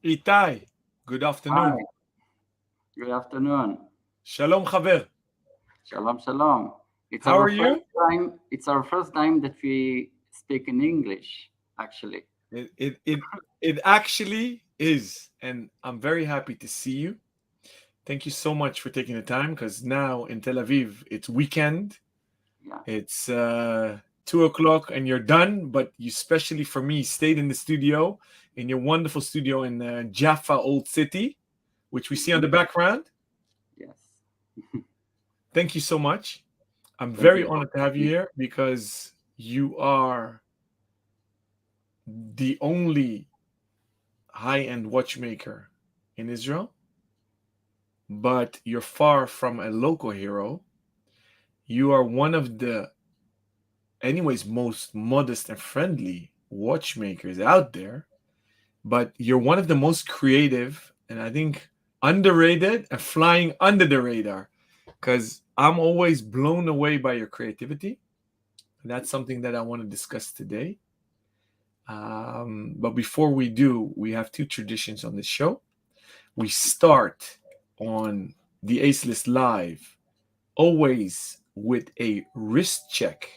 Itay, good Hi, afternoon. good afternoon. Shalom, Chaver. Shalom, shalom. It's How our are first you? time. It's our first time that we speak in English, actually. It, it, it, it actually is. And I'm very happy to see you. Thank you so much for taking the time because now in Tel Aviv, it's weekend. Yeah. It's 2 o'clock and you're done. But you, especially for me, stayed in the studio, in your wonderful studio in Jaffa, Old City, which we see on Mhm. the background. Yes. Thank you so much. I'm Thank very you for honored to have you me. here because you are the only high-end watchmaker in Israel, but you're far from a local hero. You are one of the, anyways, most modest and friendly watchmakers out there, but you're one of the most creative and I think underrated and flying under the radar because I'm always blown away by your creativity. And that's something that I want to discuss today. But before we do, we have two traditions on this show. We start on the Ace List Live always with a wrist check,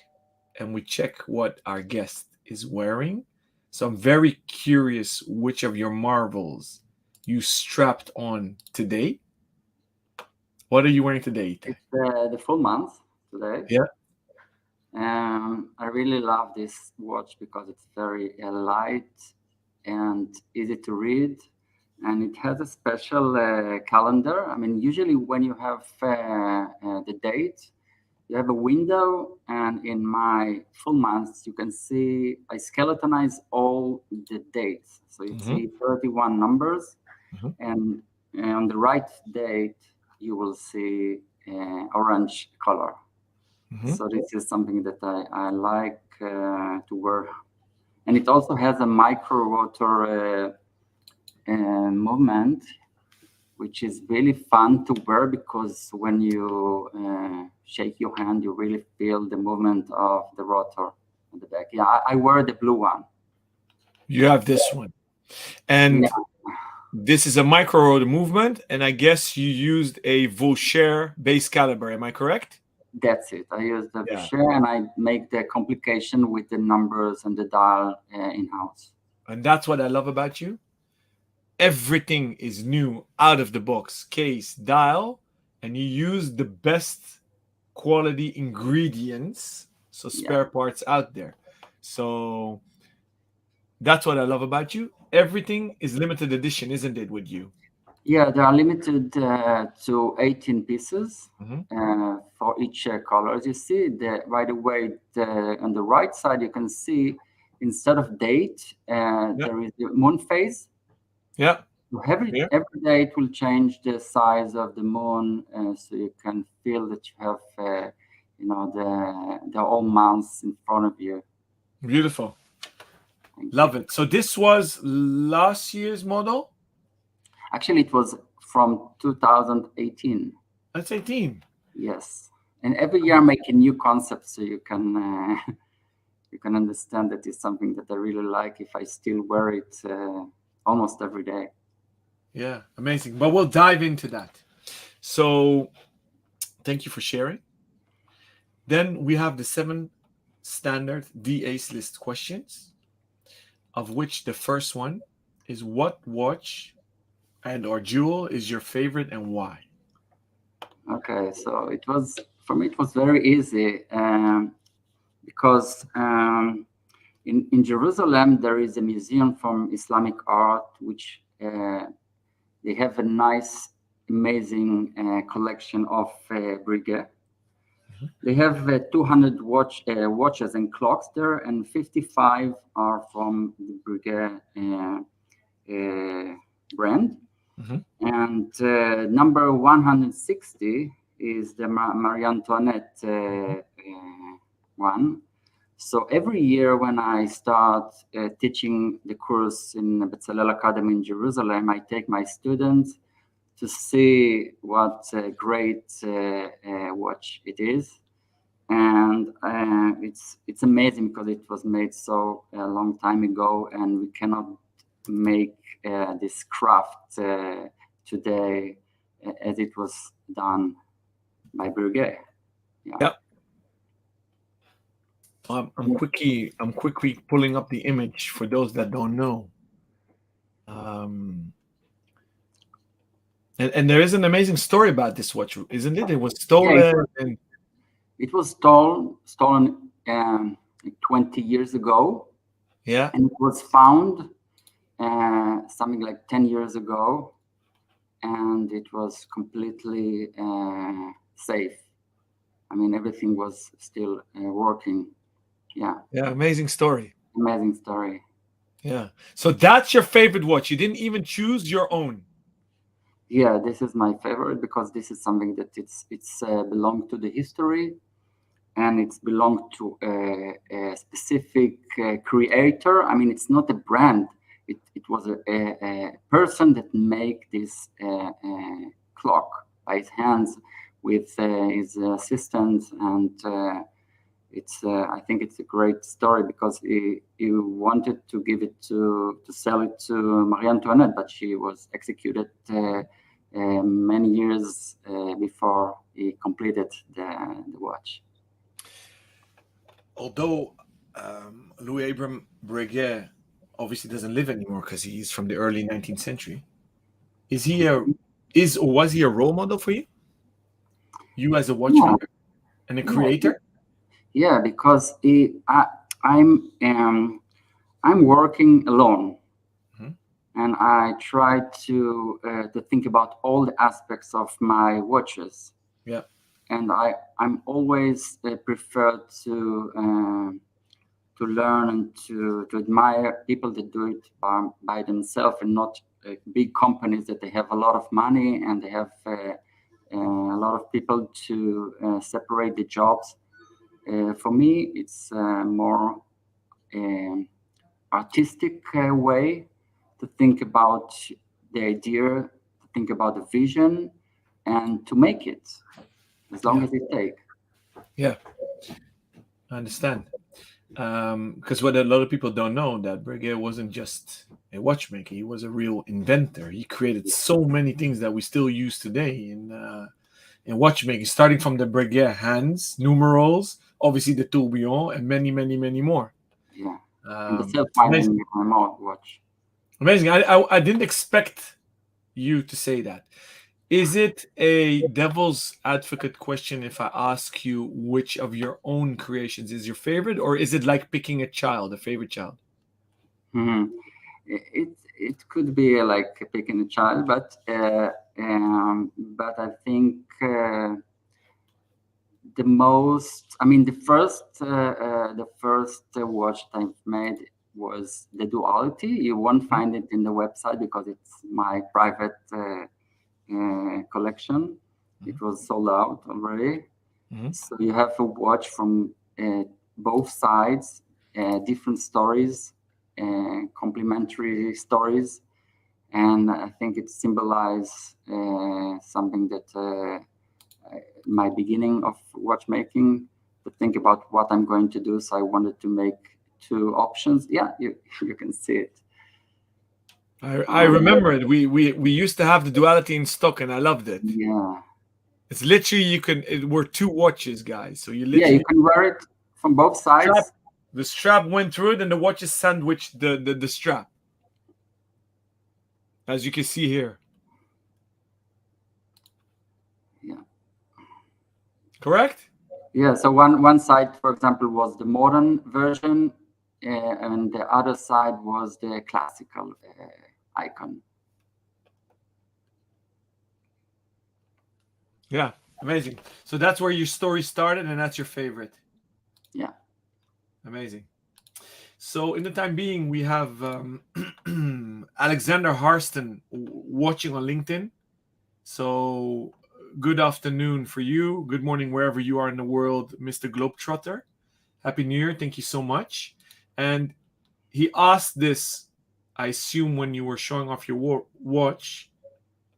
and we check what our guest is wearing. So I'm very curious which of your marvels you strapped on today. What are you wearing today, Itay? It's the full month today. Yeah. I really love this watch because it's very light and easy to read, and it has a special calendar. I mean, usually when you have the date, you have a window, and in my full months, you can see I skeletonize all the dates. So you Hmm. see 31 numbers, Hmm. and on the right date, you will see orange color. Hmm. So this is something that I like to wear. And it also has a micro rotor movement, which is really fun to wear because when you shake your hand, you really feel the movement of the rotor at the back. Yeah, I wear the blue one. You have this one. Yeah, And this is a micro rotor movement, and I guess you used a Vaucher base caliber. Am I correct? that's it. I use the Yeah. Boucher and I make the complication with the numbers and the dial in house. And that's what I love about you. Everything is new out of the box, case, dial, and you use the best quality ingredients, so Yeah. spare parts out there. So that's what I love about you. Everything is limited edition, isn't it, with you? Yeah, they are limited to 18 pieces Hmm. for each color. As you see, right away, on the right side, you can see instead of date, Yeah. there is the moon phase. Yeah. So every day it will change the size of the moon, so you can feel that you have, the whole months in front of you. Beautiful. Thank you. Love it. So this was last year's model. Actually, it was from 2018. That's 18. Yes, and every year I make a new concept, so you can you can understand that it's something that I really like. If I still wear it almost every day. Yeah, amazing. But we'll dive into that. So thank you for sharing. Then we have the seven standard DA's list questions, of which the first one is what watch and or jewel is your favorite and why? Okay, so it was for me. It was very easy because in Jerusalem there is a museum from Islamic art, which they have a nice, amazing collection of brigade. Mhm. They have 200 watches and clocks there, and 55 are from the Breguet brand. Mhm. And number 160 is the Marie Antoinette Mhm. one. So every year when I start teaching the course in Bezalel Academy in Jerusalem, I take my students to see what a great watch it is, and it's amazing because it was made so a long time ago, and we cannot make this craft today as it was done by Breguet. Yeah. I'm quickly pulling up the image for those that don't know. And there is an amazing story about this watch, isn't it? It was stolen. And it was stolen 20 years ago. Yeah. And it was found something like 10 years ago, and it was completely safe. I mean, everything was still working. Yeah. Yeah, amazing story. Amazing story. Yeah. So that's your favorite watch. You didn't even choose your own. Yeah, this is my favorite because this is something that it's belonged to the history, and it's belonged to a specific creator. I mean, it's not a brand. It was a person that made this clock by his hands with his assistants, and it's I think it's a great story because he wanted to give it to sell it to Marie Antoinette, but she was executed many years before he completed the watch. Although Louis Abram Breguet obviously doesn't live anymore because he's from the early 19th century, was he a role model for you? You as a watchmaker and a creator? Yeah, because I'm working alone, and I try to think about all the aspects of my watches. Yeah. And I'm always prefer to learn and to admire people that do it by themselves, and not big companies that they have a lot of money and they have a lot of people to separate the jobs. For me, it's more artistic way to think about the idea, to think about the vision, and to make it as long as it takes. Yeah, I understand. Because what a lot of people don't know, that Breguet wasn't just a watchmaker; he was a real inventor. He created so many things that we still use today in watchmaking, starting from the Breguet hands, numerals, obviously the tourbillon, and many, many, many more. Yeah, and the self-winding watch. Amazing. I didn't expect you to say that. Is it a devil's advocate question if I ask you which of your own creations is your favorite, or is it like picking a favorite child? Mm-hmm. It could be like picking a child, but I think the most, I mean, the first watch I've made was the Duality. You won't find it in the website because it's my private collection. It was sold out already. So you have a watch from both sides, different stories, complementary stories, and I think it symbolizes something that my beginning of watchmaking, to think about what I'm going to do. So I wanted to make two options. Yeah, you can see it. I remember it. We used to have the Duality in stock, and I loved it. Yeah, it's literally we're two watches, guys. So you literally you can wear it from both sides. The strap went through it, and the watch is sandwiched the strap, as you can see here. Yeah. Correct? Yeah. So one side, for example, was the modern version, and the other side was the classical icon. Yeah, amazing. So that's where your story started, and that's your favorite. Yeah. Amazing. So in the time being, we have Alexander Harston watching on LinkedIn. So good afternoon for you. Good morning wherever you are in the world, Mr. Globetrotter. Happy New Year. Thank you so much. And he asked this, I assume, when you were showing off your watch.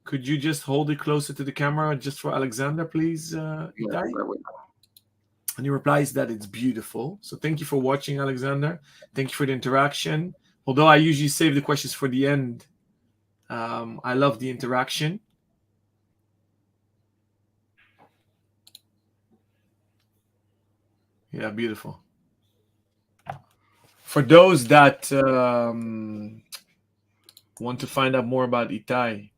Could you just hold it closer to the camera just for Alexander, please, Itay? And he replies that it's beautiful. So thank you for watching, Alexander. Thank you for the interaction. Although I usually save the questions for the end. I love the interaction. Yeah, beautiful. For those that want to find out more about Itay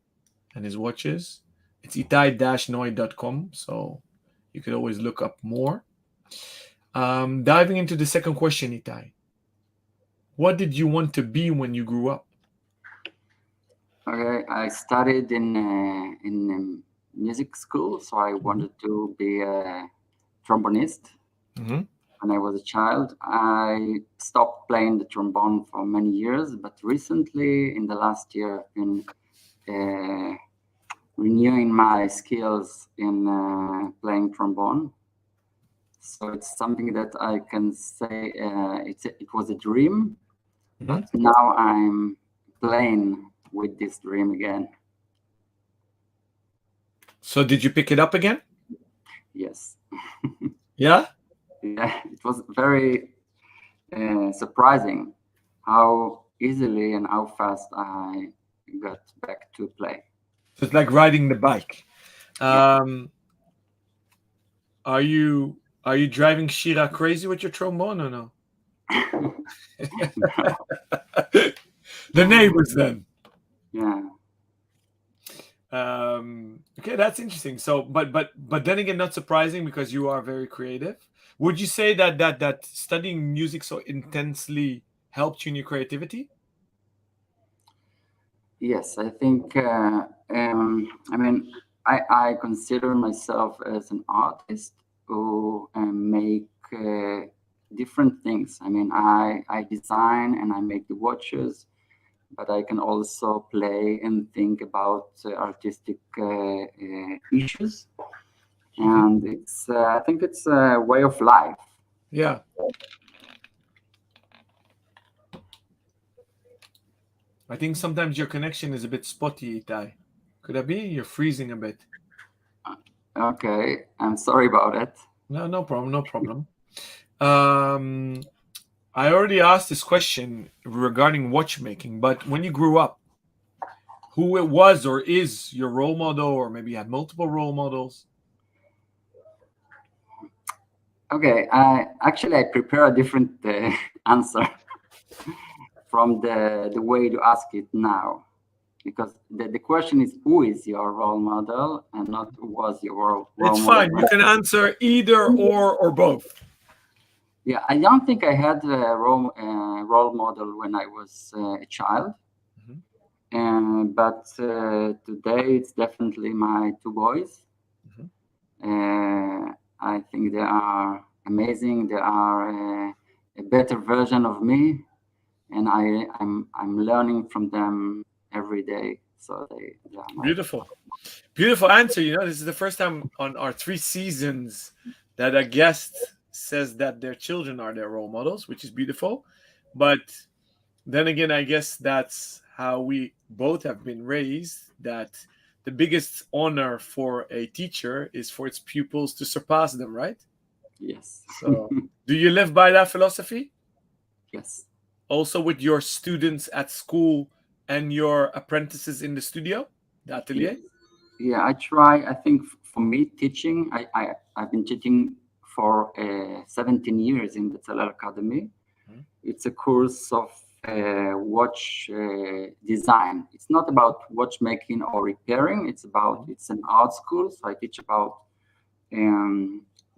and his watches, it's itay-noy.com. So you could always look up more. Diving into the second question, Itay. What did you want to be when you grew up? Okay, I studied in music school, so I wanted to be a trombonist. Mm-hmm. When I was a child, I stopped playing the trombone for many years, but recently, in the last year, I've been renewing my skills in playing trombone. So it's something that I can say it was a dream, but now I'm playing with this dream again. So did you pick it up again? Yes. Yeah? Yeah, it was very surprising how easily and how fast I got back to play. So it's like riding the bike. Are you driving Shira crazy with your trombone or no? The neighbors then. Yeah. Okay, that's interesting. So, but then again, not surprising because you are very creative. Would you say that studying music so intensely helped you in your creativity? Yes, I think. I mean, I consider myself as an artist who make different things. I mean, I design and I make the watches, but I can also play and think about artistic issues. And it's I think it's a way of life. Yeah. I think sometimes your connection is a bit spotty, Itai. Could that be? You're freezing a bit. Okay, I'm sorry about it. No, no problem, no problem. I already asked this question regarding watchmaking, but when you grew up, who it was or is your role model, or maybe you had multiple role models? Okay, I prepare a different answer from the way to ask it now, because the question is who is your role model and not who was your role It's model. fine. You can answer either or both. Yeah, I don't think I had a role model when I was a child, but today it's definitely my two boys. I think they are amazing. They are a better version of me, and I'm learning from them every day. So they are my Beautiful. Beautiful answer. You know, this is the first time on our 3 seasons that a guest says that their children are their role models, which is beautiful. But then again, I guess that's how we both have been raised, that the biggest honor for a teacher is for its pupils to surpass them, right? Yes. So, do you live by that philosophy? Yes. Also with your students at school and your apprentices in the studio, the atelier? Yeah, I try. I think for me, teaching, I've been teaching for 17 years in the Bezalel Academy. It's a course of watch design. It's not about watchmaking or repairing. It's an art school. So I teach about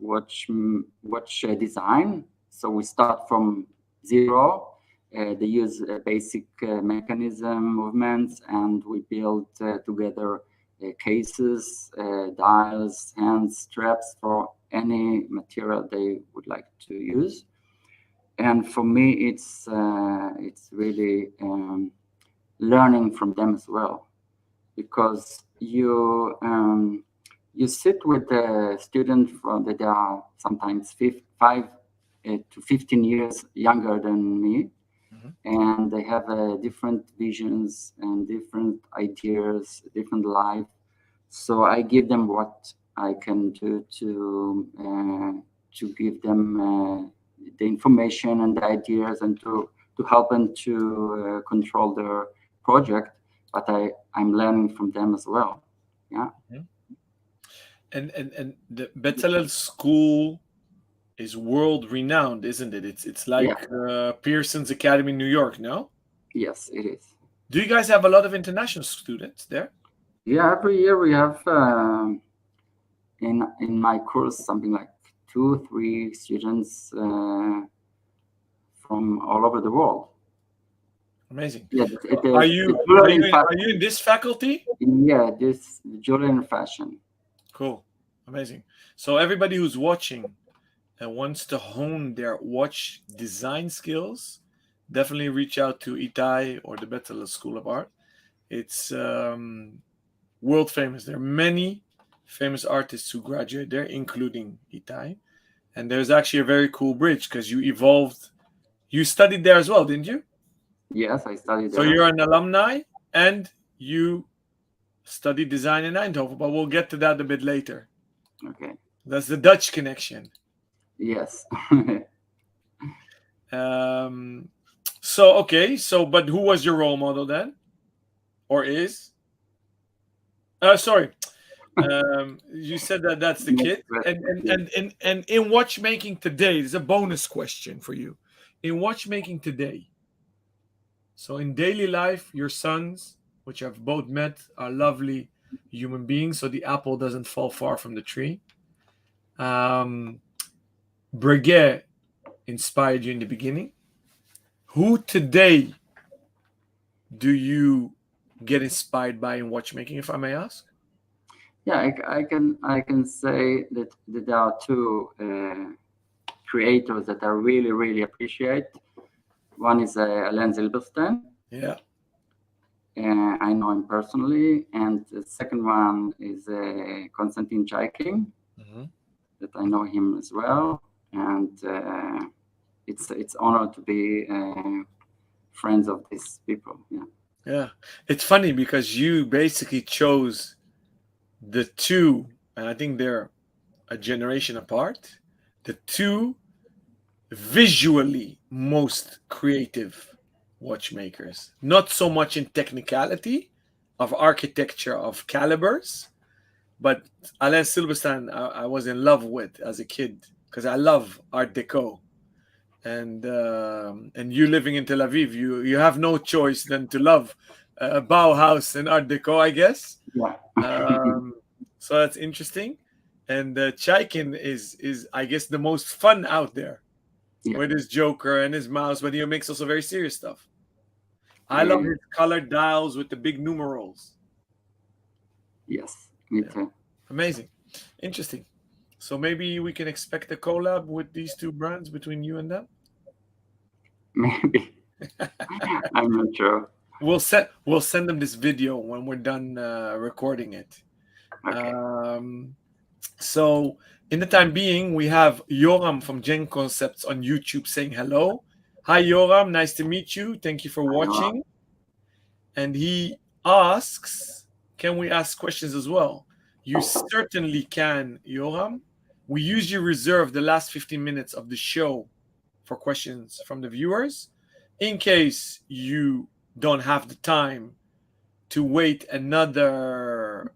watch design. So we start from zero. They use basic mechanism movements, and we build together cases, dials, hands, straps for any material they would like to use. And for me, it's really learning from them as well, because you sit with the student from that they are sometimes 5 to 15 years younger than me, and they have different visions and different ideas, different life. So I give them what I can do to give them the information and the ideas, and to help them to control their project, but I'm learning from them as well. Yeah. And the Bezalel school is world renowned, isn't it? It's like Pearson's Academy in New York, no? Yes, it is. Do you guys have a lot of international students there? Yeah, every year we have in my course something like 2-3 students from all over the world. Amazing. Yeah, Are you in this faculty? Yeah, this jewelry and fashion. Cool, amazing. So everybody who's watching and wants to hone their watch design skills, definitely reach out to Itay or the Bezalel School of Art. It's world famous. There are many famous artists who graduate there, including Itay. And there's actually a very cool bridge because you evolved. You studied there as well, didn't you? Yes, I studied there. So you're an alumni and you studied design in Eindhoven, but we'll get to that a bit later. Okay. That's the Dutch connection. Yes. But who was your role model then? Or is? Sorry. You said that's the kid. And in watchmaking today, there's a bonus question for you. In watchmaking today, so in daily life, your sons, which I've both met, are lovely human beings, so the apple doesn't fall far from the tree. Breguet inspired you in the beginning. Who today do you get inspired by in watchmaking, if I may ask? Yeah, I can say that there are two creators that I really appreciate. One is Alon. Yeah. I know him personally, and the second one is Konstantin Chaikin, that I know him as well, and it's honor to be friends of these people. Yeah, it's funny because you basically chose the two, and I think they're a generation apart, the two visually most creative watchmakers. Not so much in technicality of architecture of calibers, but Alain Silberstein I was in love with as a kid because I love Art Deco. And you living in Tel Aviv, you have no choice than to love Bauhaus and Art Deco, I guess. Yeah. So that's interesting. And Chaikin is I guess the most fun out there, with his Joker and his mouse, but he makes also very serious stuff. I love his colored dials with the big numerals. Yes, me too. Amazing, interesting. So maybe we can expect a collab with these two brands between you and them. Maybe. I'm not sure. We'll send them this video when we're done recording it. Okay. So in the time being, we have Yoram from Gen Concepts on YouTube saying hello. Hi Yoram, nice to meet you. Thank you for watching. And he asks, can we ask questions as well? You certainly can, Yoram. We usually reserve the last 15 minutes of the show for questions from the viewers. In case you don't have the time to wait another,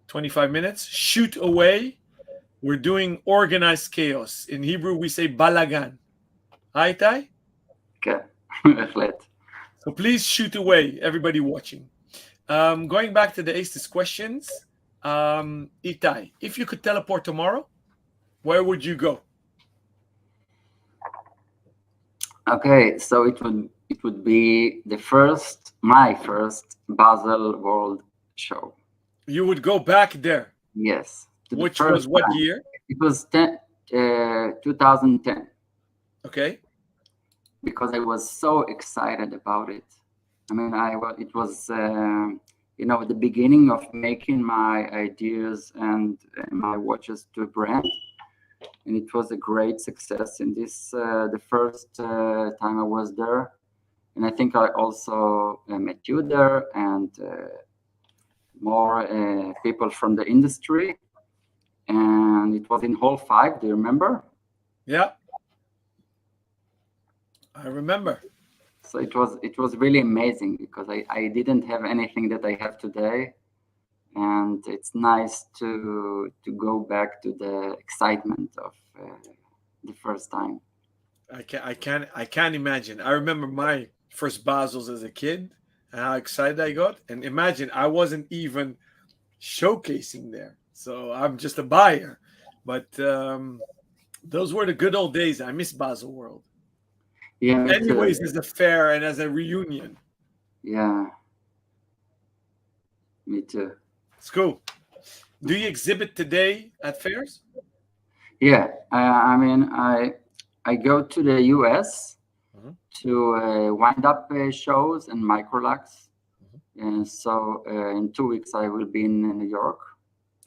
25 minutes, shoot away. We're doing organized chaos. In Hebrew, we say balagan. Hi, Itay? Okay. So please shoot away, everybody watching. Going back to the Aces questions, Itay, if you could teleport tomorrow, where would you go? Okay, so it would be my first Basel World Show. You would go back there? Yes. Which was what year? It was 2010. Okay. Because I was so excited about it. I mean, it was the beginning of making my ideas and my watches to a brand, and it was a great success. In this the first time I was there, and I think I also met you there and more people from the industry. And it was in Hall 5. Do you remember? Yeah. I remember. So it was really amazing because I didn't have anything that I have today, and it's nice to go back to the excitement of the first time. I can't imagine. I remember my first Basels as a kid and how excited I got. And imagine I wasn't even showcasing there. So I'm just a buyer. But those were the good old days. I miss Basel World. Yeah, me too. Anyways, as a fair and as a reunion. Yeah, me too. It's cool. Do you exhibit today at fairs? Yeah, I mean, I go to the US Mhm. to wind up shows and microlux. And so in 2 weeks I will be in New York,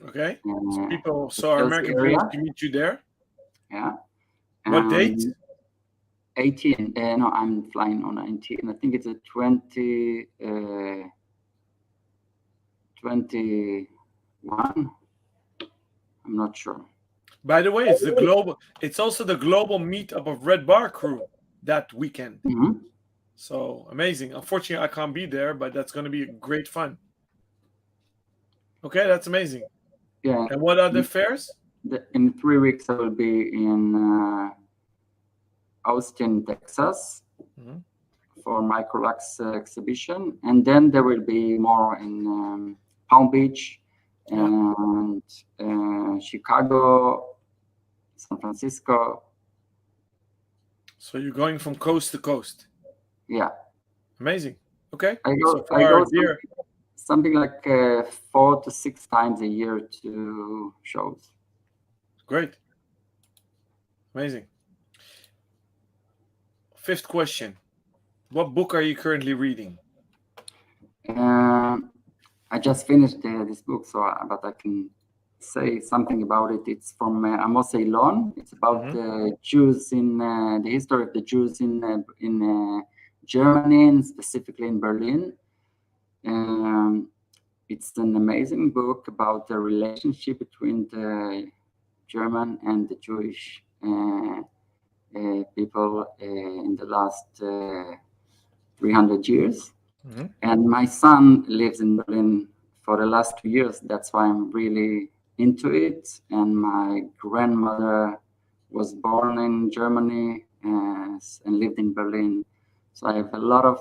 Okay. So uh, people, the so our Chelsea American area. viewers can meet you there. Yeah, What date? 18. No, I'm flying on 19. I think it's a 21. I'm not sure. By the way, it's also the global meetup of Red Bar Crew that weekend. Hmm. So amazing. Unfortunately, I can't be there, but that's going to be great fun. Okay, that's amazing. Yeah, And what other fairs? in 3 weeks I will be in Austin, Texas Mhm. for Microlux exhibition, and then there will be more in Palm Beach Yeah. and Chicago, San Francisco. So you're going from coast to coast. Yeah, Amazing. Okay. I So go for I our go dear, something like 4 to 6 times a year to shows. great. Amazing. Fifth question. What book are you currently reading? Um, I just finished this book, so but I can say something about it. It's from Amos Alon. It's about Mhm. Jews in the history of the Jews in Germany, and specifically in Berlin. Um, it's an amazing book about the relationship between the German and the Jewish people in the last 300 years. Mhm. And my son lives in Berlin for the last 2 years. That's why I'm really into it. And my grandmother was born in Germany and lived in Berlin. So I have a lot of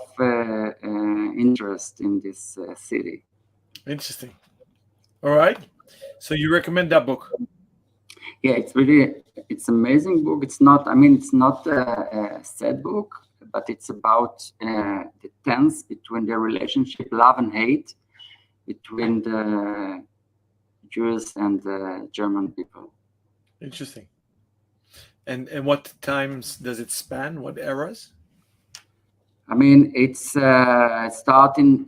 interest in this city. Interesting. All right. So you recommend that book? Yeah, it's amazing book. It's not, I mean, it's not a sad book, but it's about the tense between the relationship, love and hate between the Jews and the German people. Interesting. And what times does it span? What eras? I mean, it's starting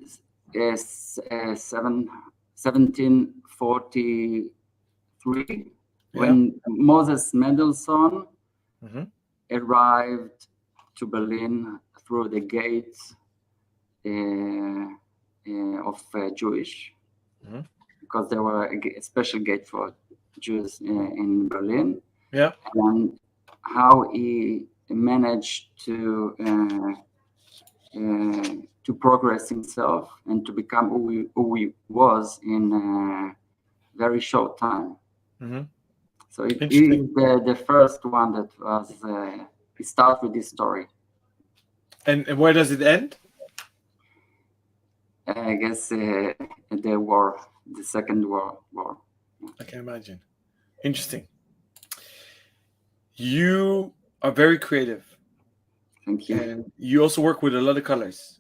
1743 Yeah. when Moses Mendelssohn Mhm. arrived to Berlin through the gates of Jewish, Mhm. because there were a special gate for Jews in Berlin, Yeah. and how he managed to progress himself and to become who he was in a very short time. Mhm. So he Interesting. is the first one that was. He starts with this story. And where does it end? I guess the war, the Second World War. I can imagine. Interesting. You are very creative Thank you. and you also work with a lot of colors.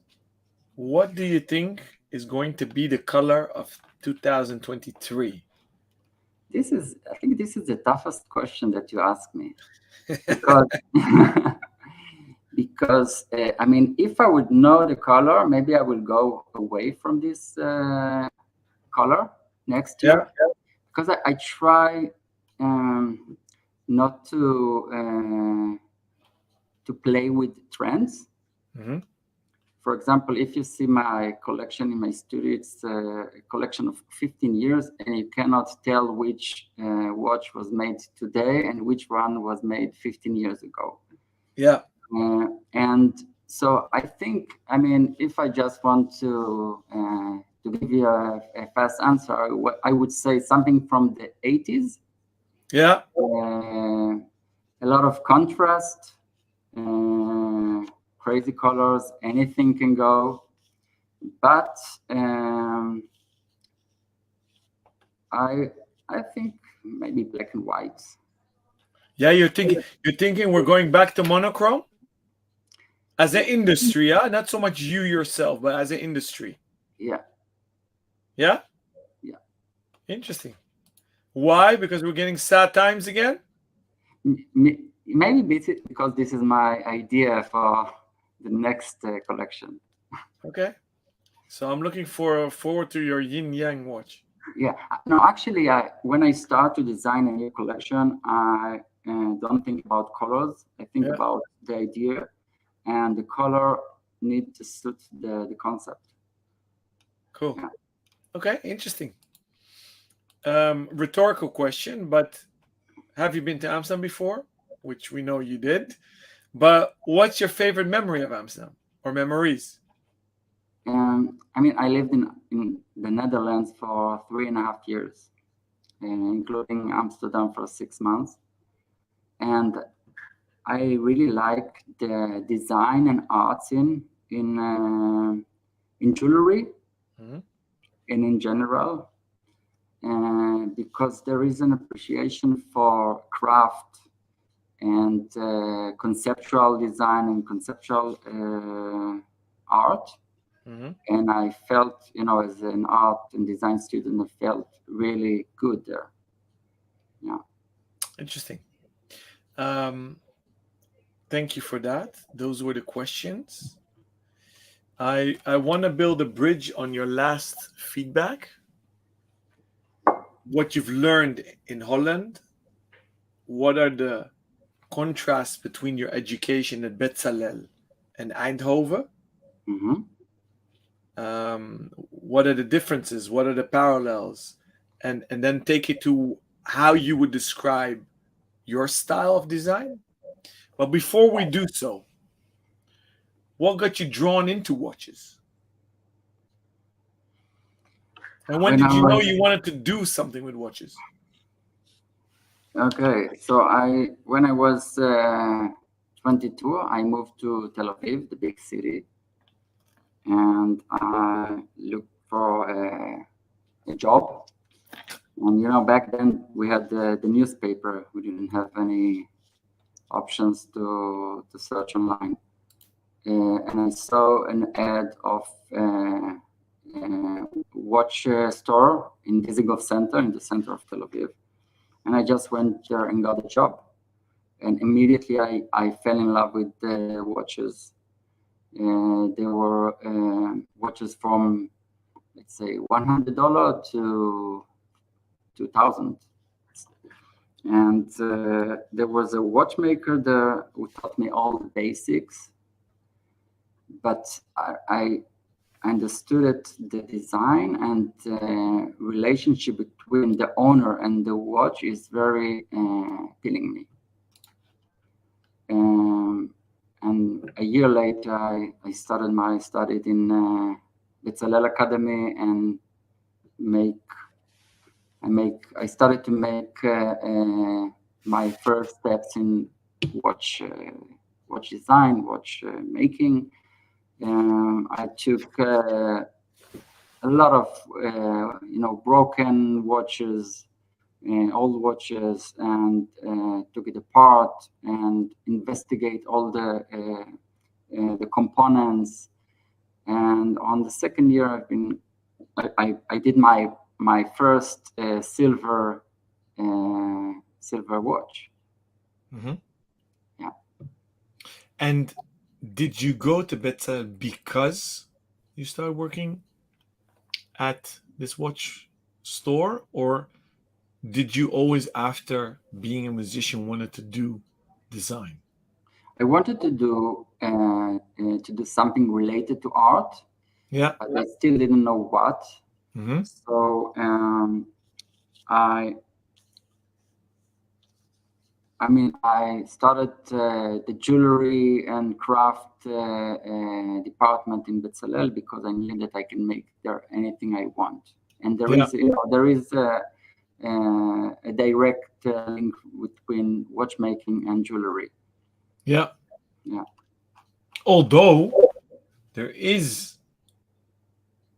What do you think is going to be the color of 2023? I think this is the toughest question that you ask me, because because I mean, if I would know the color, maybe I will go away from this color next Yeah. year, because I try not to play with trends. Hmm. For example, if you see my collection in my studio, it's a collection of 15 years, and you cannot tell which watch was made today and which one was made 15 years ago. Yeah. And so I think, I mean, if I just want to give you a fast answer, I would say something from the 80s. Yeah. A lot of contrast, crazy colors, anything can go. But I think maybe black and white. Yeah, you're thinking we're going back to monochrome? As an industry, yeah? Not so much you yourself, but as an industry. Yeah. Yeah? Yeah. Interesting. Why? Because we're getting sad times again? Maybe because this is my idea for the next collection. Okay. So I'm looking forward to your yin yang watch. Yeah. No, actually, when I start to design a new collection, I don't think about colors. I think about the idea, and the color need to suit the concept. Cool. Yeah. Okay, interesting. Rhetorical question, but have you been to Amsterdam before? Which we know you did. But what's your favorite memory of Amsterdam or memories? I mean, I lived in the Netherlands for 3.5 years, including Amsterdam for 6 months. And I really like the design and arts in jewelry and in general, because there is an appreciation for craft and conceptual design and conceptual art. And I felt, as an art and design student, I felt really good there. Yeah. Interesting. Thank you for that. Those were the questions. I want to build a bridge on your last feedback. What you've learned in Holland. What are the contrasts between your education at Bezalel and Eindhoven? What are the differences? What are the parallels? And then take it to how you would describe your style of design. But before we do so, what got you drawn into watches? And when did you know you wanted to do something with watches? Okay, so when I was 22, I moved to Tel Aviv, the big city, and I looked for a job. And back then we had the newspaper. We didn't have any options to search online. And I saw an ad of watch store in Dizengoff Center, in the center of Tel Aviv. And I just went there and got a job. And immediately I fell in love with the watches. There were watches from, let's say, $100 to $2,000. And there was a watchmaker there who taught me all the basics. But I understood it, the design and the relationship between the owner and the watch is very appealing me. And a year later, I started my studies in Bezalel Academy and I started to make my first steps in watch design, watch making. I took a lot of broken watches, old watches, and took it apart and investigate all the components. And on the second year, I did my first silver watch. Yeah. And did you go to Bezalel because you started working at this watch store, or did you always, after being a musician, wanted to do design? I wanted to do something related to art. Yeah. But I still didn't know what. So I I mean, I started the jewelry and craft department in Bezalel because I knew that I can make there anything I want. And there Yeah. is, there is a direct link between watchmaking and jewelry. Yeah. Yeah. Although there is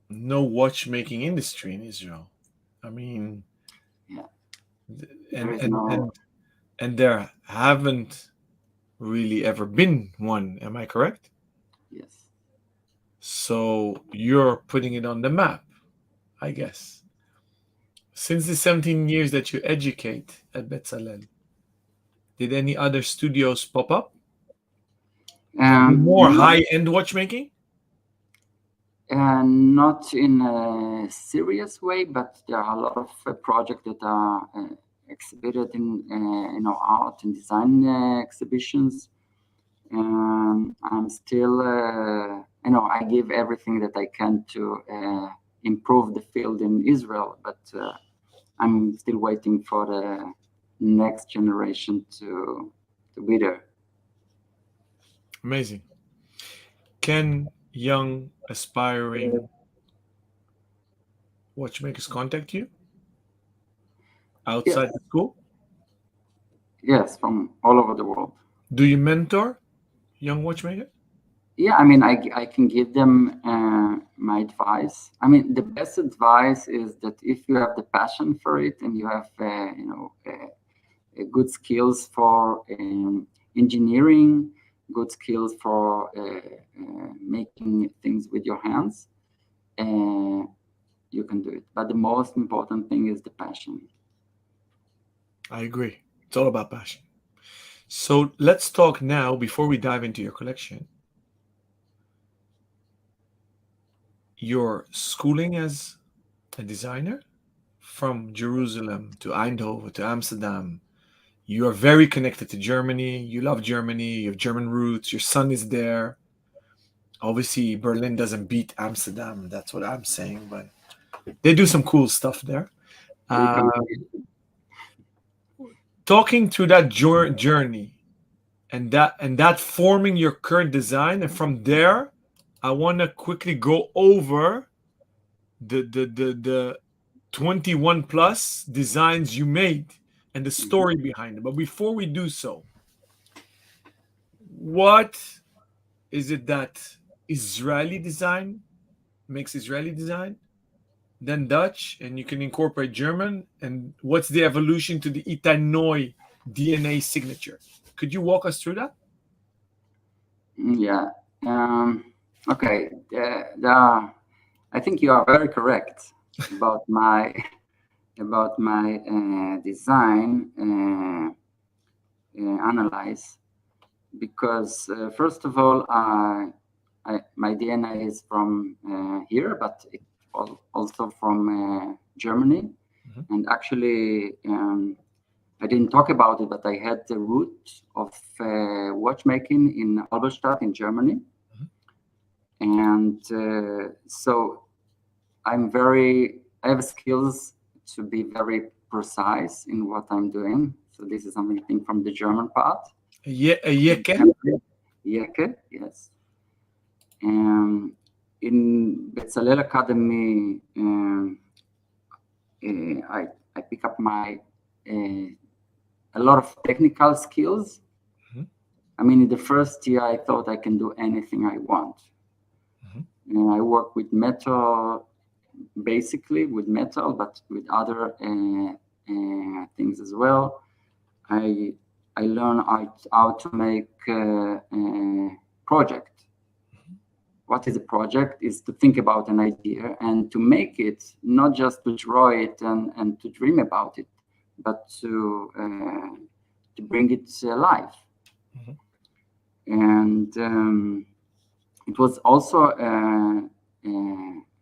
no watchmaking industry in Israel. I mean, Yeah. There and is and no. and and there haven't really ever been one. Am I correct? Yes. So you're putting it on the map, I guess. Since the 17 years that you educate at Bezalel, did any other studios pop up that do more Not high-end watchmaking? not in a serious way, but there are a lot of projects that are exhibited in art and design exhibitions. I'm still I give everything that I can to improve the field in Israel, but I'm still waiting for the next generation to be there. Amazing. Can young aspiring watchmakers contact you Yes, outside the school? yes, from all over the world. Do you mentor young watchmakers? Yeah, I mean, I can give them my advice. I mean, the best advice is that if you have the passion for it and you have, good skills for engineering, good skills for making things with your hands, uh, you can do it. But the most important thing is the passion. I agree. It's all about passion. So let's talk now, before we dive into your collection, your schooling as a designer from Jerusalem to Eindhoven to Amsterdam. You are very connected to Germany. You love Germany. You have German roots. Your son is there. Obviously, Berlin doesn't beat Amsterdam. That's what I'm saying, but they do some cool stuff there. We Uh, can. Talking through that journey and that forming your current design, and from there, I want to quickly go over the 21 plus designs you made and the Mhm. story behind it. But before we do so, what is it that Israeli design makes Israeli design, then Dutch, and you can incorporate German? And what's the evolution to the Itay Noy DNA signature? Could you walk us through that? Yeah. Okay. I think you are very correct about my design analyze, because first of all, my DNA is from here, but it also from Germany. Mhm. And actually, I didn't talk about it, but I had the root of watchmaking in Halberstadt in Germany. Mhm. And so I have skills to be very precise in what I'm doing. So this is something from the German part. Yeke? Yeke, yes. In Bezalel Academy, I pick up a lot of technical skills. Mhm. I mean, in the first year, I thought I can do anything I want. Mhm. And I work with metal, basically with metal, but with other things as well. I learn how to make a project. What is a project? Is to think about an idea and to make it, not just to draw it and to dream about it, but to bring it alive. Mhm. And it was also a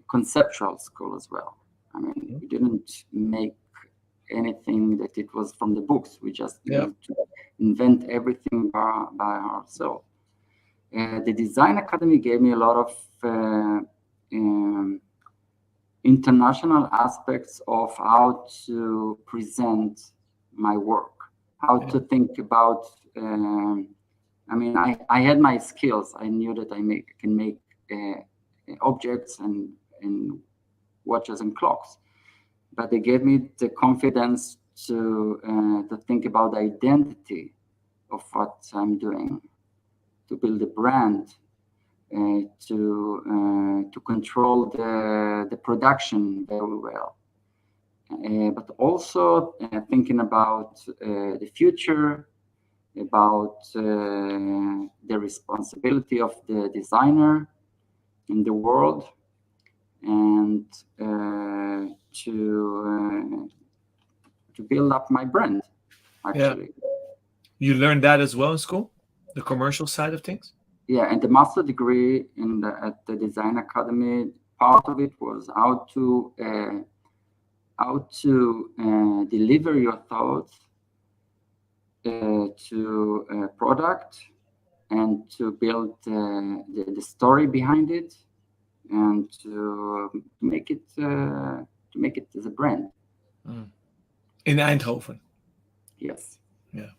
conceptual school as well. I mean, Mhm. we didn't make anything that it was from the books. We just Yeah. used to invent everything by ourselves. The Design Academy gave me a lot of um, international aspects of how to present my work, how to think about. I mean, I had my skills. I knew that can make objects and watches and clocks, but they gave me the confidence to think about the identity of what I'm doing, to build a brand, to control the production very well, but also thinking about the future, about the responsibility of the designer in the world, and to build up my brand, actually. Yeah. You learned that as well in school, the commercial side of things. Yeah, and the master degree at the design academy, part of it was how to deliver your thoughts to a product, and to build the story behind it, and to make it as a brand. In Eindhoven. Yes. Yeah.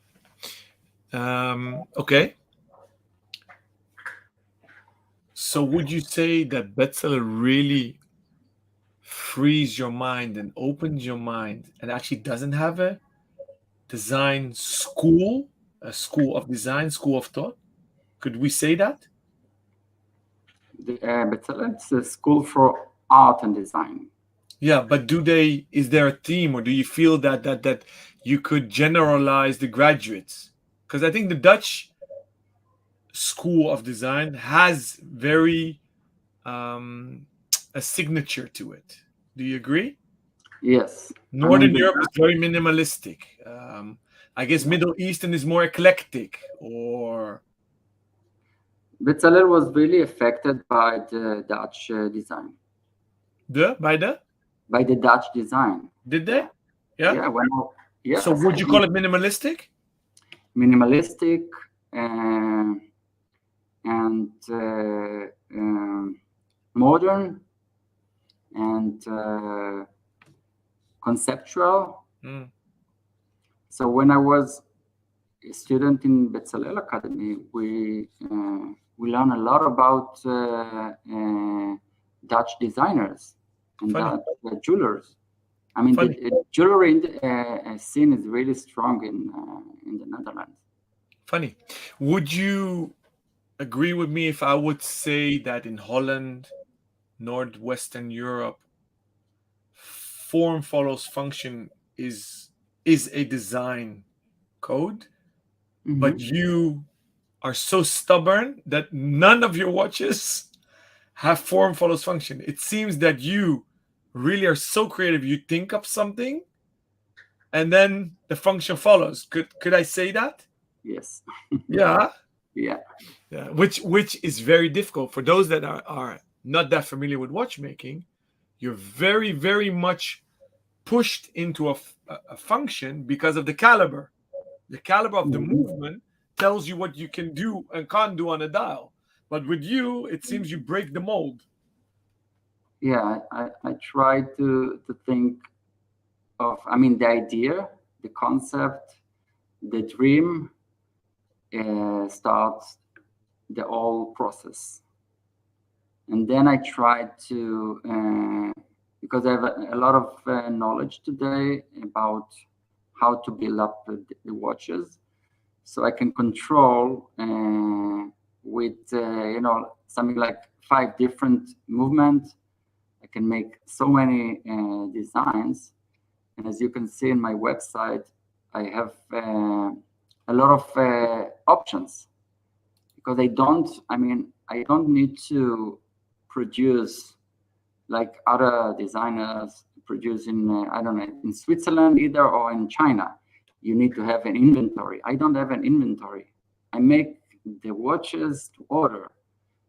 Okay. So would you say that Bezalel really frees your mind and opens your mind, and actually doesn't have a design school, a school of design, school of thought? Could we say that? The Bezalel is a school for art and design. Yeah, but is there a theme, or do you feel that you could generalize the graduates? Because I think the Dutch school of design has very a signature to it. Do you agree? Yes. Northern Europe is very minimalistic. I guess Middle Eastern is more eclectic, or Bezalel was really affected by the Dutch design. By the Dutch design. Did they? Yeah. Yeah. So would you call it minimalistic? Minimalistic and modern and conceptual. So when I was a student in Bezalel Academy, we learn a lot about Dutch designers and Dutch jewelers. I mean, the jewelry scene is really strong in the Netherlands. Funny. Would you agree with me if I would say that in Holland, Northwestern Europe, form follows function is a design code, but you are so stubborn that none of your watches have form follows function? It seems that you really are so creative. You think of something, and then the function follows. Could I say that? Yes. Yeah. Yeah. Yeah. Which is very difficult for those that are not that familiar with watchmaking. You're very, very much pushed into a function because of the caliber. The caliber of the movement tells you what you can do and can't do on a dial. But with you, it seems you break the mold. Yeah, I try to think of, I mean, the idea, the concept, the dream starts the whole process. And then I try to, because I have a lot of knowledge today about how to build up the watches, so I can control with something like 5 different movements. I can make so many designs, and as you can see in my website, I have a lot of options, because I don't need to produce like other designers produce in I don't know, in Switzerland either, or in China. You need to have an inventory. I don't have an inventory. I make the watches to order.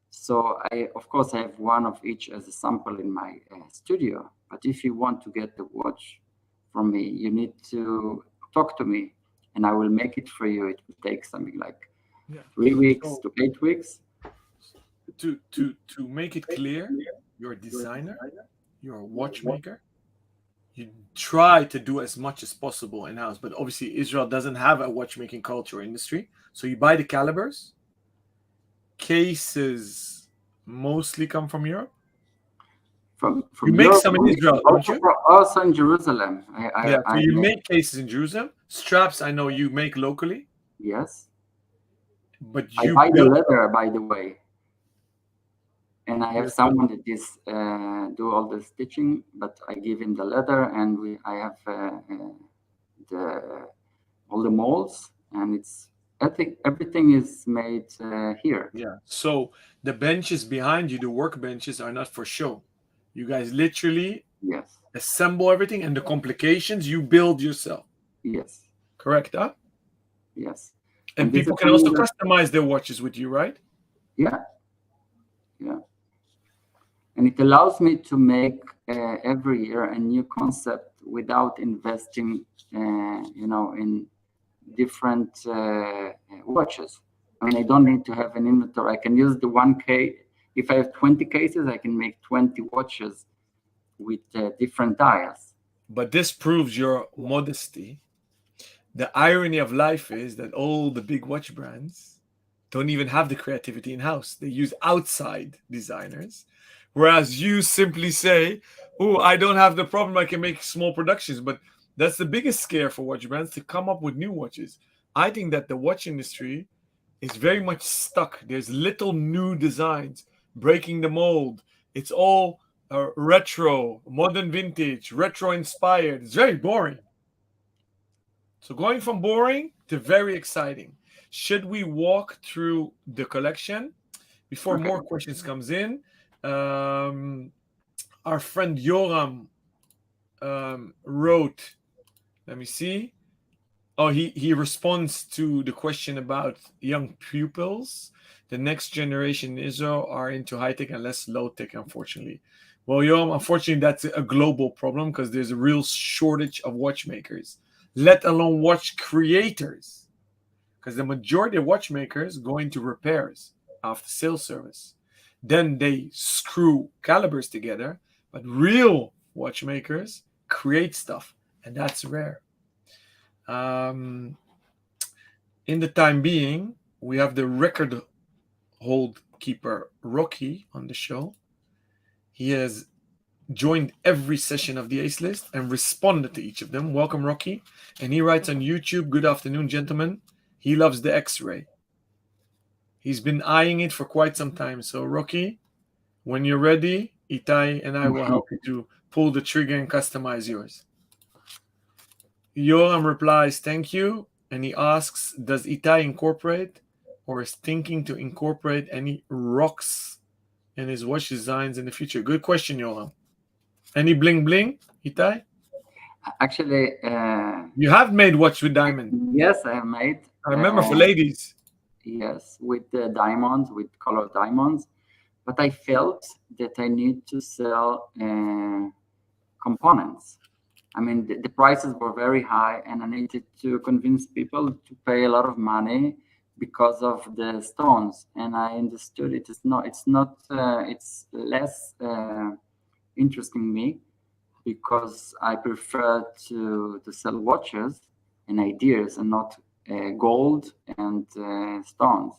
So of course, I have one of each as a sample in my studio. But if you want to get the watch from me, you need to talk to me, and I will make it for you. It will take something like 3 weeks to 8 weeks. To make it clear, you're a designer, you're a watchmaker, you try to do as much as possible in house. But obviously, Israel doesn't have a watchmaking culture or industry, so you buy the calibers. Cases mostly come from Europe. From You make Europe, some in Israel, don't you? also in Jerusalem. Yeah, so I you make, make cases in Jerusalem. Straps, I know you make locally, yes. but I you buy the build. leather, by the way, and I have Yourself. someone that is do all the stitching, but I give him the leather, and I have the all the molds, and I think everything is made here. Yeah. So the benches behind you, the work benches, are not for show. You guys literally Yes, assemble everything, and the complications you build yourself. yes, Correct, huh? yes. And And this people is can also something that, customize their watches with you, right? yeah, yeah. And it allows me to make every year a new concept without investing, in different watches. I mean, I don't need to have an inventory. I can use the 1K. If I have 20 cases, I can make 20 watches with different dials. But this proves your modesty. The irony of life is that all the big watch brands don't even have the creativity in house. They use outside designers. Whereas you simply say, "Oh, I don't have the problem. I can make small productions." But that's the biggest scare for watch brands, to come up with new watches. I think that the watch industry is very much stuck. There's little new designs breaking the mold. It's all retro, modern vintage, retro inspired. It's very boring. So going from boring to very exciting. Should we walk through the collection before Okay. more questions comes in? Um, our friend Yoram wrote. Let me see. Oh, he responds to the question about young pupils. The next generation in Israel are into high tech and less low tech, unfortunately. Well, Yoram, unfortunately, that's a global problem because there's a real shortage of watchmakers, let alone watch creators. Because the majority of watchmakers go into repairs after sales service. Then they screw calibers together, but real watchmakers create stuff, and that's rare. Um, in the time being, we have the record hold keeper Rocky on the show. He has joined every session of the Ace List and responded to each of them. Welcome, Rocky. And he writes on YouTube, "Good afternoon, gentlemen. He loves the X-ray. He's been eyeing it for quite some time. So, Rocky, when you're ready, Itay and I will help you to pull the trigger and customize yours." Yoram replies, "Thank you." And he asks, does Itay incorporate or is thinking to incorporate any rocks in his watch designs in the future? Good question, Yoram. Any bling bling, Itay? Actually, You have made watch with diamond. yes, I have made. I remember for ladies. Yes, with the diamonds, with colored diamonds. But I felt that I need to sell components. I mean, the prices were very high, and I needed to convince people to pay a lot of money because of the stones. And I understood it's less interesting me, because I prefer to sell watches and ideas and not gold and stones.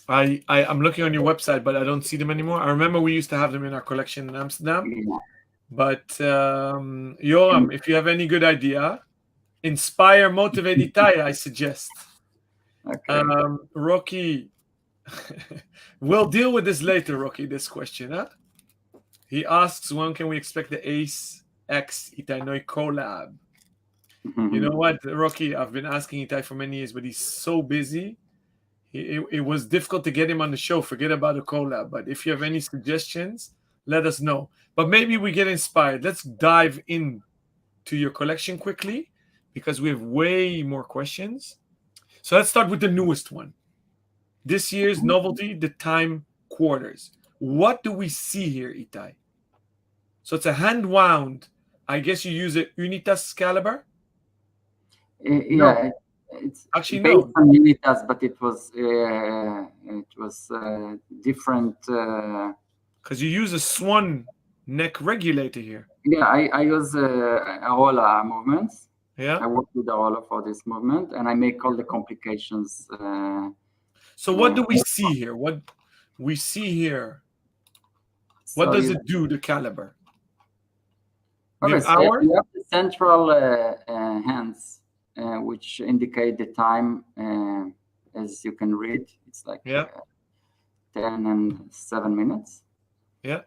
I'm looking on your website, but I don't see them anymore. I remember we used to have them in our collection in Amsterdam. Yeah. But Yoram, if you have any good idea, inspire, motivate Itay, I suggest. Okay. Rocky, we'll deal with this later, Rocky, this question. Huh? He asks, when can we expect the Ace X Itay Noy collab? You know what, Rocky, I've been asking Itay for many years, but he's so busy. It was difficult to get him on the show. Forget about a collab. But if you have any suggestions, let us know. But maybe we get inspired. Let's dive in to your collection quickly because we have way more questions. So let's start with the newest one. This year's novelty, the time quarters. What do we see here, Itay? So it's a hand wound. I guess you use a Unitas caliber? Yeah, it's Actually, based no. on Unitas, but it was different. Because you use a swan neck regulator here. Yeah, I use Aola movements. Yeah. I work with Aola for this movement, and I make all the complications. So what do we see here? What we see here? What So does you it do? The caliber. We okay? have So hours. you have the central hands, which indicate the time, as you can read. It's like Yeah. 10 and 7 minutes. Yeah.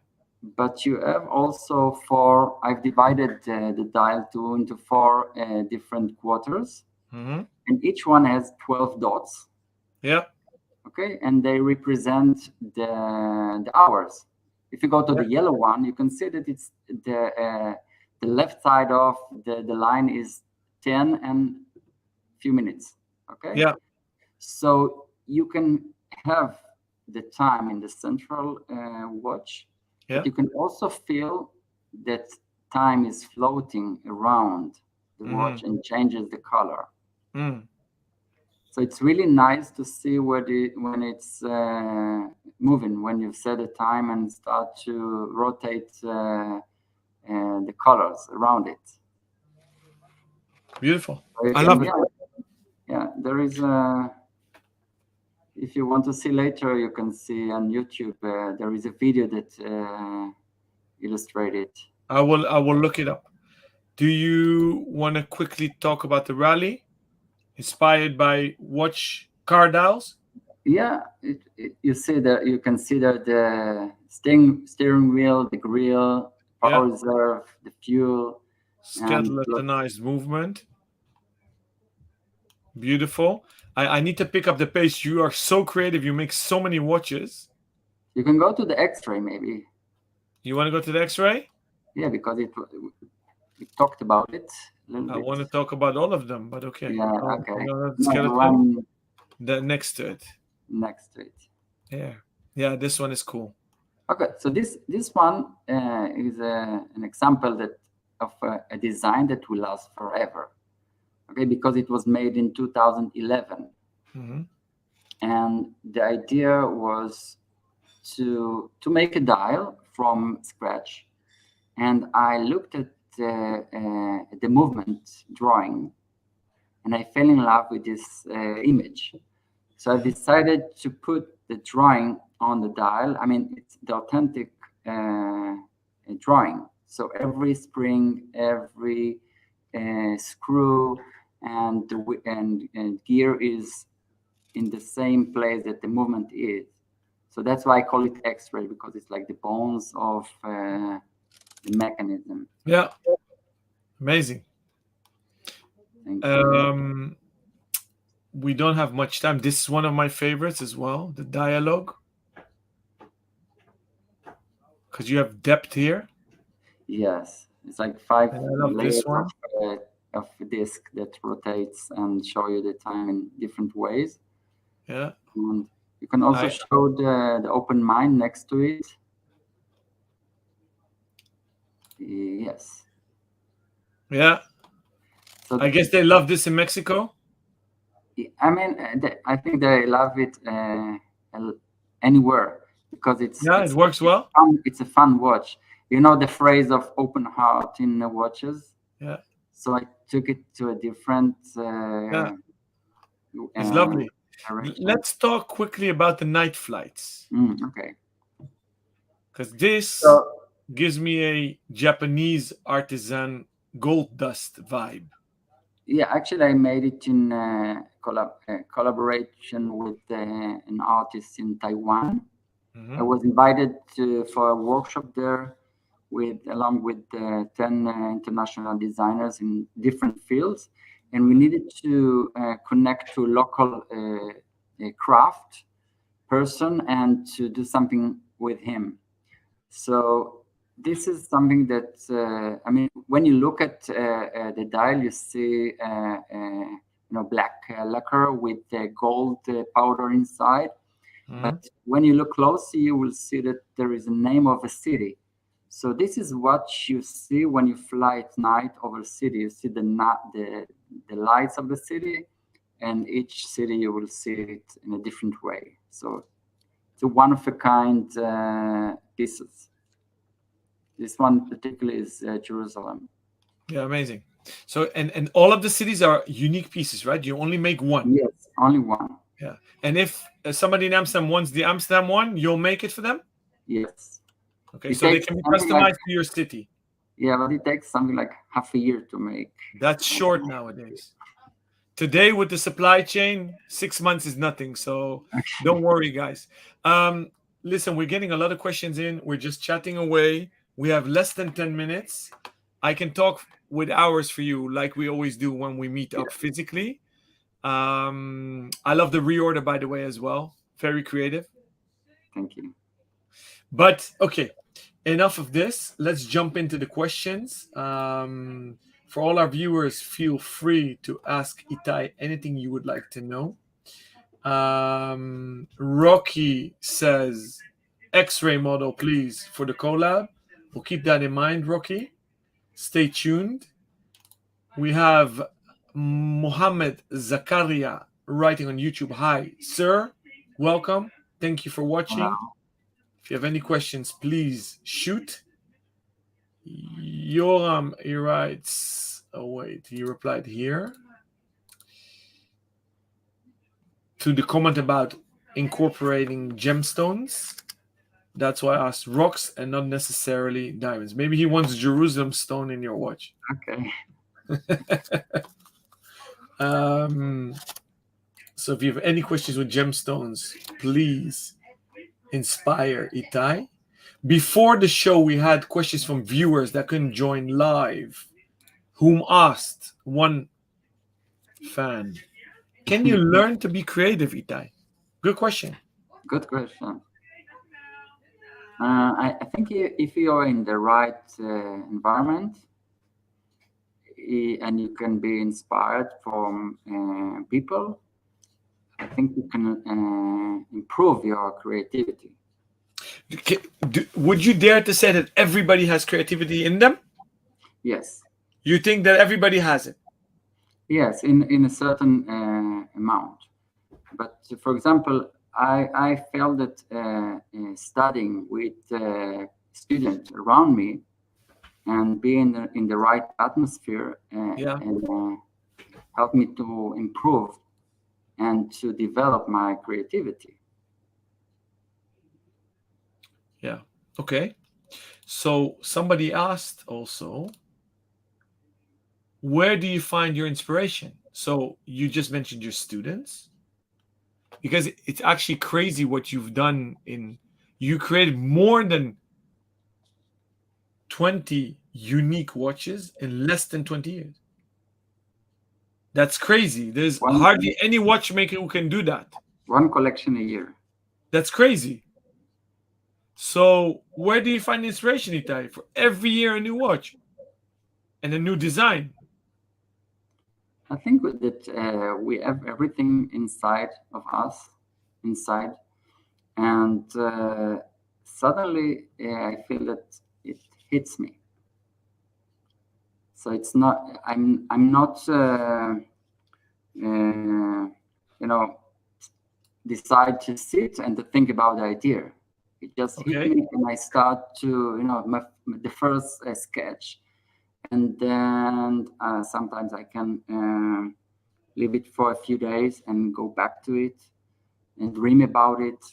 But you have also four. I've divided the dial into four different quarters, Mm-hmm. and each one has 12 dots. Yeah. Okay, and they represent the hours. If you go to Yeah. the yellow one, you can see that it's the left side of the line is 10 and few minutes. Okay, Yeah. so you can have the time in the central watch, but Yeah. you can also feel that time is floating around the Mm-hmm. watch and changes the color. Mm. So it's really nice to see when it's moving, when you set a time and start to rotate the colors around it. Beautiful. So, I love it. yeah, there is a. If you want to see later, you can see on YouTube. There is a video that illustrates it. I will look it up. Do you want to quickly talk about the rally inspired by watch car dials? Yeah, you see that you can see that the steering wheel, the grill, Yeah. power reserve, the fuel, and Skeletonized movement. Beautiful. I need to pick up the pace. You are so creative. You make so many watches. you can go to the X-ray maybe. You want to go to the X-ray? Yeah, because we talked about it a little I bit. want to talk about all of them, but okay. Yeah, Oh, okay. no, the No, the skeleton. one The next to it. next to it. Yeah. Yeah, this one is cool. Okay, so this one is an example that of a design that will last forever. Okay, because it was made in 2011, Mm-hmm. and the idea was to make a dial from scratch. And I looked at the movement drawing, and I fell in love with this image. So I decided to put the drawing on the dial. I mean, it's the authentic drawing. So every spring, every screw, and and gear is in the same place that the movement is. So that's why I call it X-ray, because it's like the bones of the mechanism. Yeah. Amazing. Thank you. Um, we don't have much time. This is one of my favorites as well, the dialogue, because you have depth here. Yes, it's like five And I love this layers one. of disc that rotates and show you the time in different ways. Yeah. And you can also I show the open mind next to it. Yes. yeah. So I guess they love this in Mexico. I mean, I think they love it anywhere because Yeah, it works well. it's a fun watch. You know the phrase of open heart in the watches. Yeah. So I took it to a different Yeah. It's uh, lovely. direction. Let's talk quickly about the night flights, Okay. because this So gives me a Japanese artisan gold dust vibe. yeah, actually, I made it in collaboration with an artist in Taiwan. I Mm-hmm. was invited for a workshop there along with 10 international designers in different fields, and we needed to connect to a local craft person and to do something with him. So this is something that I mean, when you look at the dial, you see black lacquer with gold powder inside. Mm-hmm. But when you look closely, you will see that there is a name of a city. So this is what you see when you fly at night over a city. You see the lights of the city, and each city you will see it in a different way. So it's a one of a kind pieces. This one particularly is Jerusalem. Yeah, amazing. So and all of the cities are unique pieces, right? You only make one. Yes, only one. Yeah. And if somebody in Amsterdam wants the Amsterdam one, you'll make it for them? Yes. Okay, It so they takes can be something like, customized to your city. yeah, but it takes something like half a year to make. That's short nowadays. Today with the supply chain, 6 months is nothing. So don't worry, guys. Listen, we're getting a lot of questions in. We're just chatting away. We have less than 10 minutes. I can talk with hours for you, like we always do when we meet up physically. I love the reorder, by the way, as well. Very creative. Thank you. But okay, enough of this. Let's jump into the questions. For all our viewers, feel free to ask Itay anything you would like to know. Rocky says, X-ray model, please, for the collab. We'll keep that in mind, Rocky. Stay tuned. We have Mohammed Zakaria writing on YouTube. Hi, sir. Welcome. Thank you for watching. If you have any questions, please shoot. Yoram, he writes, oh wait, he replied here to the comment about incorporating gemstones. That's why I asked rocks and not necessarily diamonds. Maybe he wants Jerusalem stone in your watch. Okay. So if you have any questions with gemstones, please inspire Itay. Before the show, we had questions from viewers that couldn't join live, whom asked one fan, can you learn to be creative, Itay? Good question. Good question. I think if you are in the right environment and you can be inspired from people, I think you can improve your creativity. Would you dare to say that everybody has creativity in them? Yes. You think that everybody has it? Yes, in a certain amount. But for example, I felt that studying with students around me and being in the right atmosphere helped me to improve and to develop my creativity. Yeah. Okay. So somebody asked also, where do you find your inspiration? So you just mentioned your students, because it's actually crazy what you've done. You created more than 20 unique watches in less than 20 years. That's crazy. There's hardly any watchmaker who can do that. One collection a year. That's crazy. So where do you find inspiration, Itay, for every year a new watch and a new design? I think that we have everything inside of us, and suddenly I feel that it hits me. So it's not. I'm not. Decide to sit and to think about the idea. It just hit me, and I start to the first sketch. And then sometimes I can leave it for a few days and go back to it and dream about it.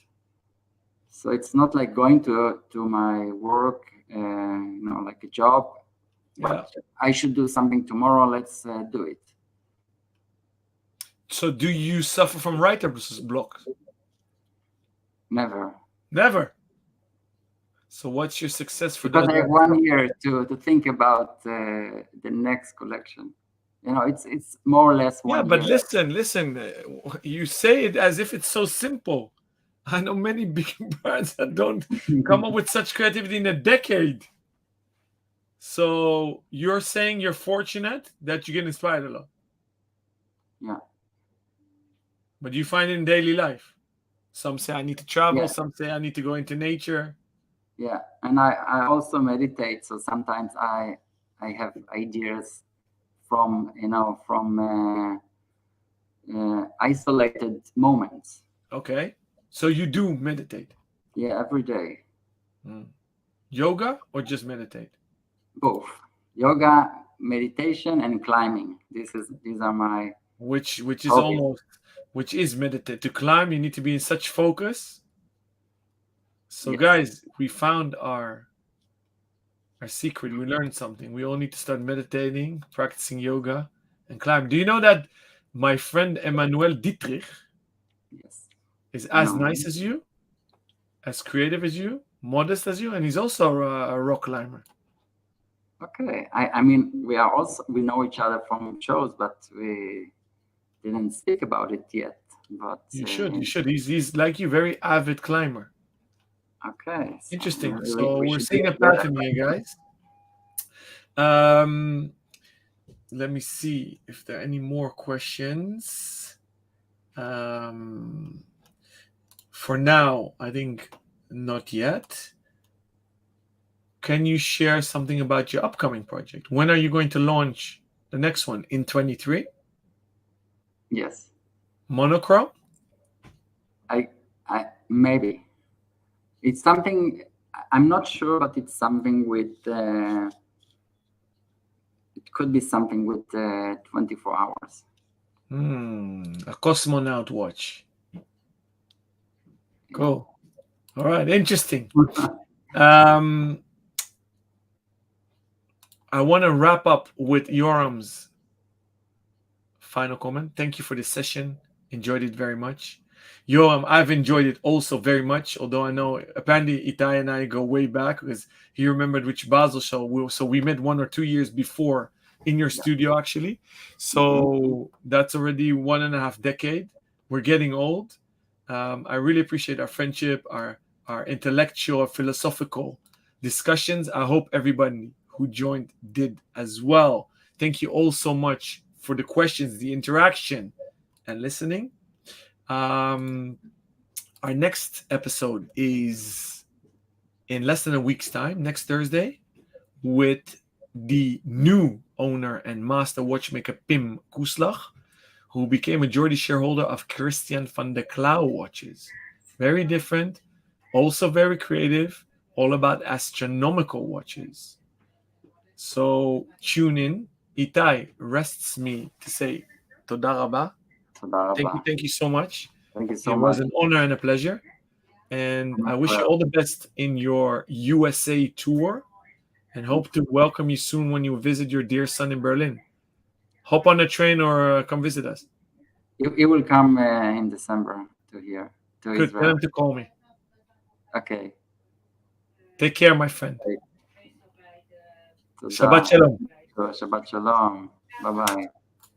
So it's not like going to my work, like a job. But I should do something tomorrow. Let's do it. So do you suffer from writer's block? Never. Never. So what's your success for because I have 1 year to think about the next collection. It's more or less 1 year. Yeah, but listen. You say it as if it's so simple. I know many big brands that don't come up with such creativity in a decade. So you're saying you're fortunate that you get inspired a lot. Yeah. But you find it in daily life. Some say I need to travel. Some say I need to go into nature. Yeah, and I also meditate. So sometimes I have ideas from isolated moments. Okay, so you do meditate? Yeah, every day. Yoga or just meditate? Both yoga, meditation, and climbing. These are my Which is hobbies. almost which is meditate. To climb, you need to be in such focus. So, Yes. guys, we found our secret. We learned something. We all need to start meditating, practicing yoga, and climb. Do you know that my friend Emmanuel Dietrich Yes. is I as know. nice as you, as creative as you, modest as you, and he's also a rock climber. Okay. I mean, we know each other from shows, but we didn't speak about it yet. But You should. You should. He's like you, very avid climber. okay, so Interesting. we, So we we're should do seeing it a together. pattern here, guys. Let me see if there are any more questions. For now, I think not yet. Can you share something about your upcoming project? When are you going to launch the next one? In 23? Yes. Monochrome? I maybe it's something. I'm not sure, but it's something with. It could be something with 24 hours. A cosmonaut watch. Cool. All right. Interesting. I want to wrap up with Yoram's final comment. Thank you for this session. Enjoyed it very much. Yoram, I've enjoyed it also very much, although I know apparently Itay and I go way back because he remembered which Basel show. So we met 1 or 2 years before in your studio, actually. So that's already 1.5 decades. We're getting old. I really appreciate our friendship, our intellectual, philosophical discussions. I hope everybody who joined did as well. Thank you all so much for the questions, the interaction, and listening. Our next episode is in less than a week's time, next Thursday, with the new owner and master watchmaker Pim Koeslag, who became majority shareholder of Christian van der Klauw watches. Very different, also very creative, all about astronomical watches. So tune in. Itay, rests me to say toda rabba. Thank you so much. Thank you so It much. was an honor and a pleasure. And I wish you Well, all the best in your USA tour and hope to welcome you soon when you visit your dear son in Berlin. Hop on a train or come visit us. it will come in December to here to Good. Tell Israel. him to call me. Okay. Take care, my friend. תודה. Shabbat shalom. Shabbat shalom. Bye bye.